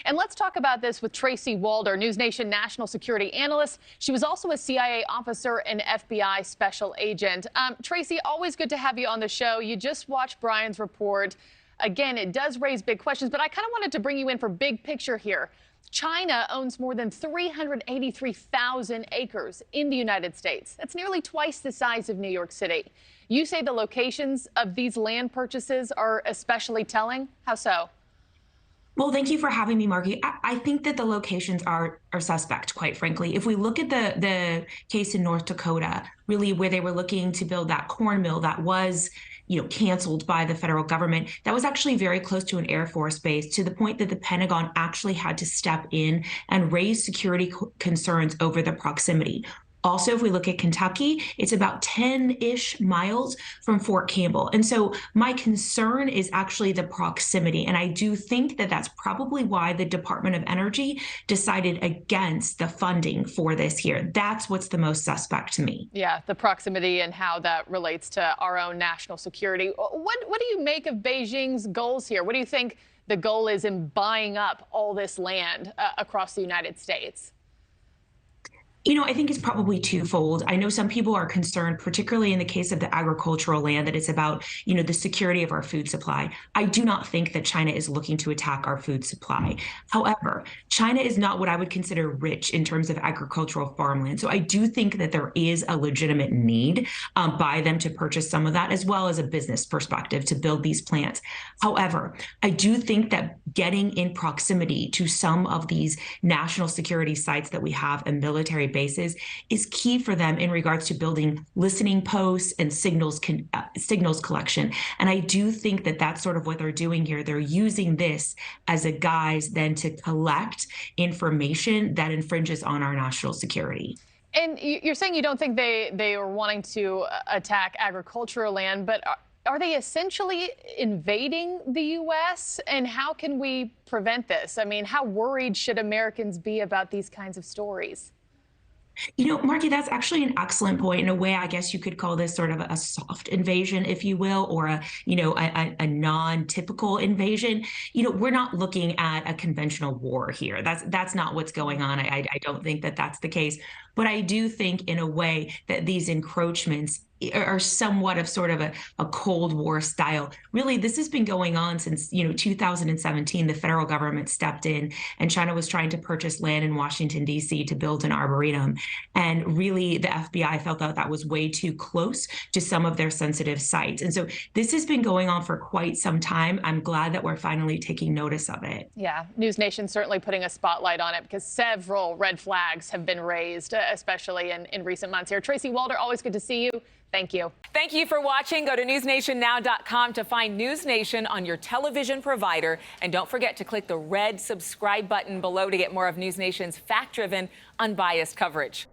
And let's talk about this with Tracy Walder, NewsNation national security analyst. She was also a CIA officer and FBI special agent. Tracy, always good to have you on the show. You just watched Brian's report. Again, it does raise big questions, but I kind of wanted to bring you in for big picture here. China owns more than 383,000 acres in the United States. That's nearly twice the size of New York City. You say the locations of these land purchases are especially telling. How so? Well, thank you for having me, Margie. I think that the locations are suspect, quite frankly. If we look at the case in North Dakota, really where they were looking to build that corn mill that was, canceled by the federal government, that was actually very close to an Air Force base, to the point that the Pentagon actually had to step in and raise security concerns over the proximity. Also, if we look at Kentucky, it's about 10-ish miles from Fort Campbell. And so my concern is actually the proximity. And I do think that that's probably why the Department of Energy decided against the funding for this here. That's what's the most suspect to me. Yeah, the proximity and how that relates to our own national security. What do you make of Beijing's goals here? What do you think the goal is in buying up all this land across the United States? I think it's probably twofold. I know some people are concerned, particularly in the case of the agricultural land, that it's about, the security of our food supply. I do not think that China is looking to attack our food supply. However, China is not what I would consider rich in terms of agricultural farmland. So I do think that there is a legitimate need by them to purchase some of that, as well as a business perspective to build these plants. However, I do think that getting in proximity to some of these national security sites that we have and military bases is key for them in regards to building listening posts and signals collection. And I do think that that's sort of what they're doing here. They're using this as a guise then to collect information that infringes on our national security. And you're saying you don't think they are wanting to attack agricultural land, but are they essentially invading the U.S.? And how can we prevent this? I mean, how worried should Americans be about these kinds of stories? Margie, that's actually an excellent point. In a way, I guess you could call this sort of a soft invasion, if you will, or a non-typical invasion. We're not looking at a conventional war here. That's not what's going on. I don't think that that's the case. But I do think, in a way, that these encroachments are somewhat of sort of a Cold War style. Really, this has been going on since, 2017. The federal government stepped in and China was trying to purchase land in Washington, D.C. to build an arboretum. And really, the FBI felt that was way too close to some of their sensitive sites. And so this has been going on for quite some time. I'm glad that we're finally taking notice of it. Yeah, NewsNation certainly putting a spotlight on it because several red flags have been raised, especially in recent months here. Tracy Walder, always good to see you. Thank you. Thank you for watching. Go to newsnationnow.com to find NewsNation on your television provider. And don't forget to click the red subscribe button below to get more of NewsNation's fact-driven, unbiased coverage.